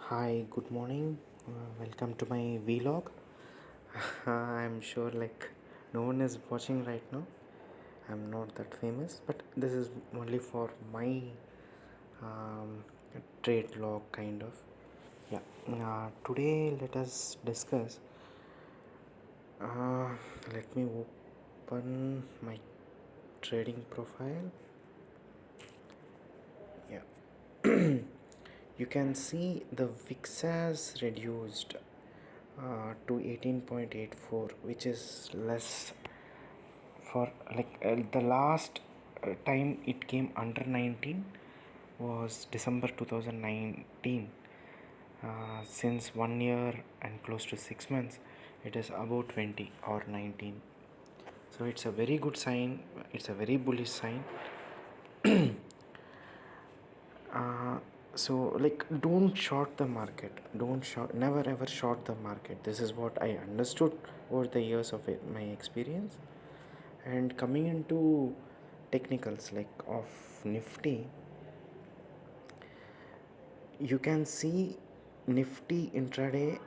Hi, good morning. Welcome to my vlog. I'm sure no one is watching right now. I'm not that famous, but this is only for my um, trade vlog kind of. Yeah. Today let us discuss. Uh, Let me open my trading profile. Yeah. You can see the VIX has reduced to 18.84, which is less for the last time it came under 19 was December 2019. Since 1 year and close to 6 months, it is about 20 or 19. So it's a very good sign, it's a very bullish sign. uh, don't short the market, don't short, never ever short the market. This is what I understood over the years of my experience. And coming into technicals of Nifty, you can see Nifty intraday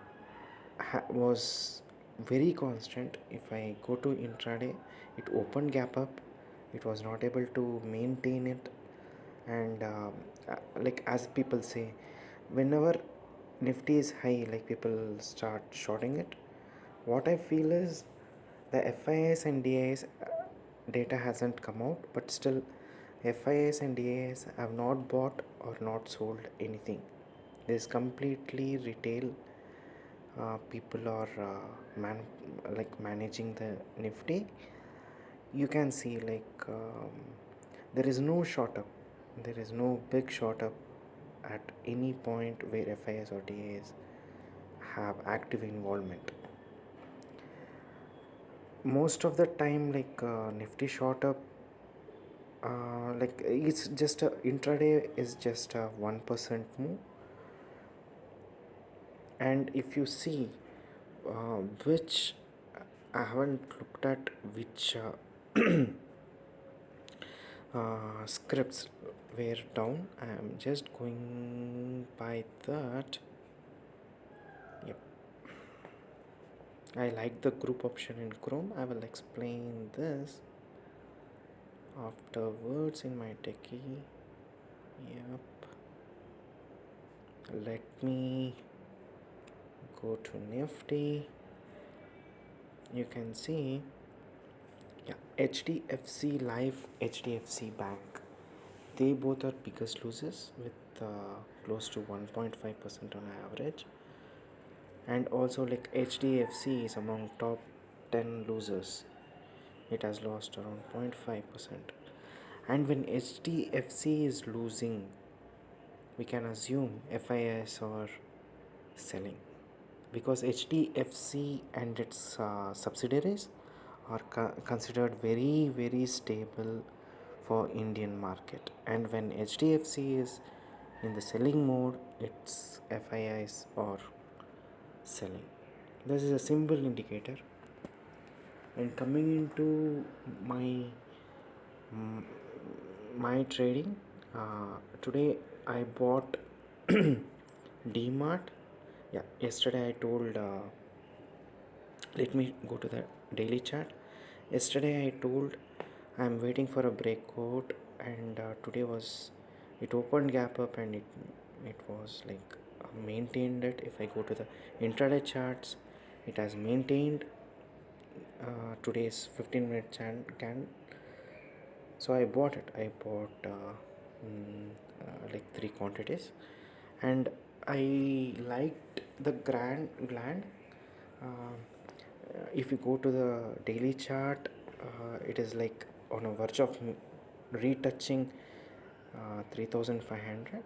was very constant. If I go to intraday, it opened gap up, it was not able to maintain it. And as people say, whenever Nifty is high, people start shorting it. What I feel is the FIS and DIS data hasn't come out, but still FIS and DIS have not bought or not sold anything. This completely retail people are managing the Nifty. You can see there is no short up, there is no big short up at any point where FIS or DIS have active involvement. Most of the time Nifty short up, it's just a intraday is just a 1% move. And if you see which I haven't looked at which scripts were down. I am just going by that. Yep, I like the group option in Chrome. I will explain this afterwards in my techie. Yep, let me go to Nifty. You can see, yeah, HDFC Life, HDFC Bank, they both are biggest losers with close to 1.5% on average. And also HDFC is among top 10 losers. It has lost around 0.5%. And when HDFC is losing, we can assume FIS are selling, because HDFC and its subsidiaries are considered very very stable for Indian market. And when HDFC is in the selling mode, its FIIs are selling. This is a simple indicator. And coming into mm, my trading, today I bought DMart. Yeah, yesterday I told, let me go to the daily chart. Yesterday I told I'm waiting for a breakout, and today was, it opened gap up and it was maintained it. If I go to the intraday charts, it has maintained today's 15-minute can. So I bought it. I bought three quantities, and I liked the gland. Uh, if you go to the daily chart, it is on a verge of retouching 3500.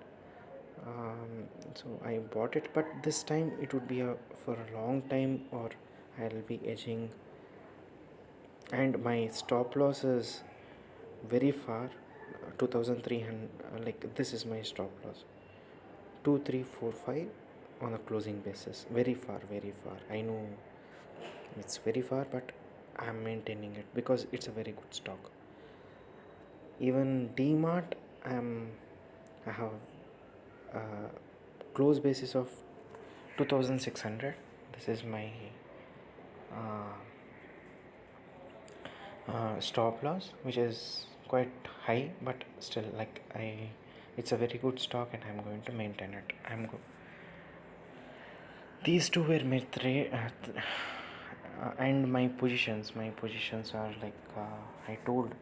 So I bought it, but this time it would be for a long time, or I'll be edging. And my stop loss is very far, 2300. This is my stop loss, 2345 on a closing basis. Very far, very far. I know it's very far, but I'm maintaining it because it's a very good stock. Even DMart, I have close basis of 2600. This is my uh, stop loss, which is quite high, but still, like, it's a very good stock and I'm going to maintain it. These two were my three and my positions are like, I told,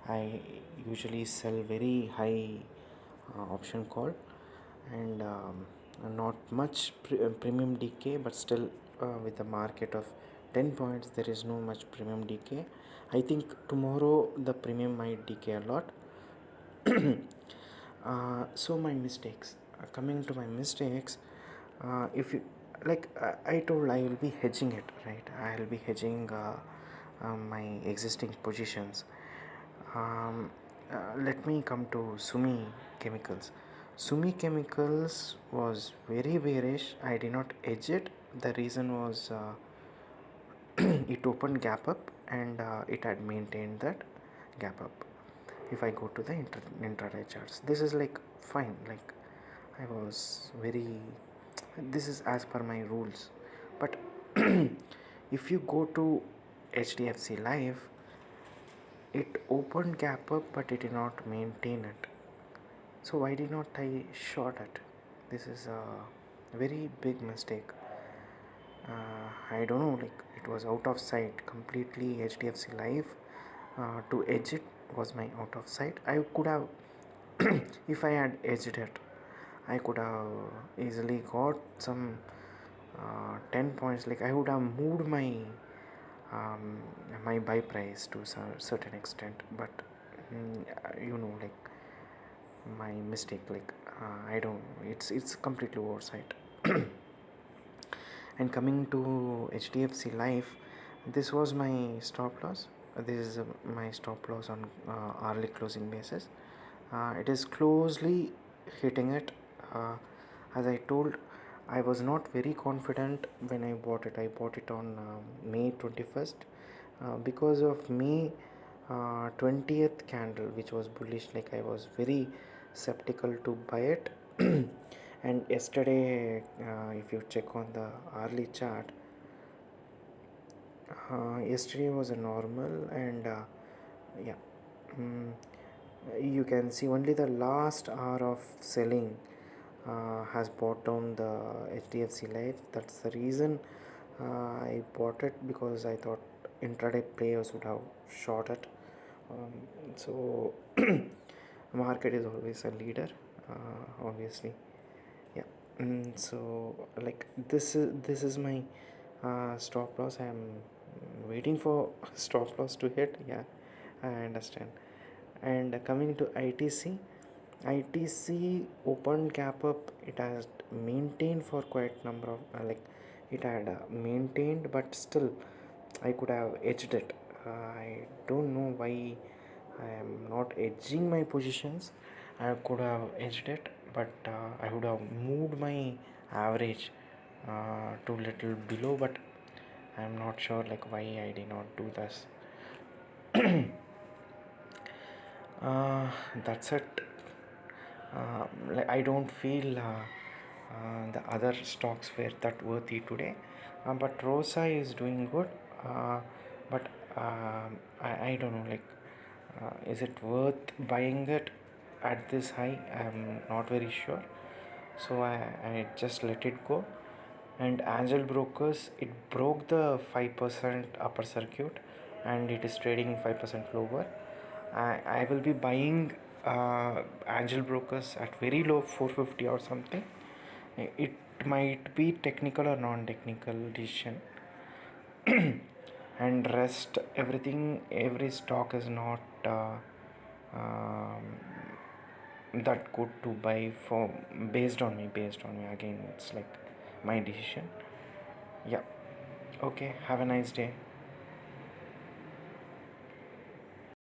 I usually sell very high option call, and not much premium decay, but still, with the market of 10 points, there is no much premium decay. I think tomorrow the premium might decay a lot. So my mistakes, coming to my mistakes, if you like, I told I will be hedging it, right? I'll be hedging my existing positions. Let me come to Sumi Chemicals. Sumi Chemicals was very bearish. I did not hedge it. The reason was, it opened gap up, and it had maintained that gap up. If I go to the intraday charts, this is like fine, like I was very, this is as per my rules. But if you go to HDFC Life, it opened gap up, but it did not maintain it. So why did not I short it? This is a very big mistake. I don't know, like, it was out of sight completely. HDFC Life, to edge it was my out of sight. I could have, if I had edged it, I could have easily got some 10 points. Like, I would have moved my my buy price to some certain extent, but like, my mistake, like, I don't, it's completely oversight. And coming to HDFC Life, this was my stop loss. This is my stop loss on hourly closing basis. It is closely hitting it. As I told, I was not very confident when I bought it. I bought it on May 21st, because of May 20th candle, which was bullish. Like, I was very skeptical to buy it. And yesterday, if you check on the hourly chart, yesterday was a normal, and yeah, mm, you can see only the last hour of selling has brought down the HDFC Life. That's the reason I bought it, because I thought intraday players would have short it. So market is always a leader, obviously. Yeah. So, like, this is my stop loss. I am waiting for stop loss to hit. Yeah, I understand. And coming to ITC opened gap up. It has maintained for quite number of, like, it had maintained, but still I could have edged it. I don't know why I am not edging my positions. I could have edged it, but I would have moved my average to little below, but I am not sure, like, why I did not do this. uh, that's it. Like, I don't feel the other stocks were that worthy today, but Rosa is doing good. But I don't know, like, is it worth buying it at this high? I'm not very sure, so I just let it go. And Angel Brokers, it broke the 5% upper circuit, and it is trading 5% lower. I will be buying Angel Brokers at very low, 450 or something. It might be technical or non-technical decision. And rest everything, every stock is not um, that good to buy for, based on me again. It's like my decision. Yeah. Okay, have a nice day.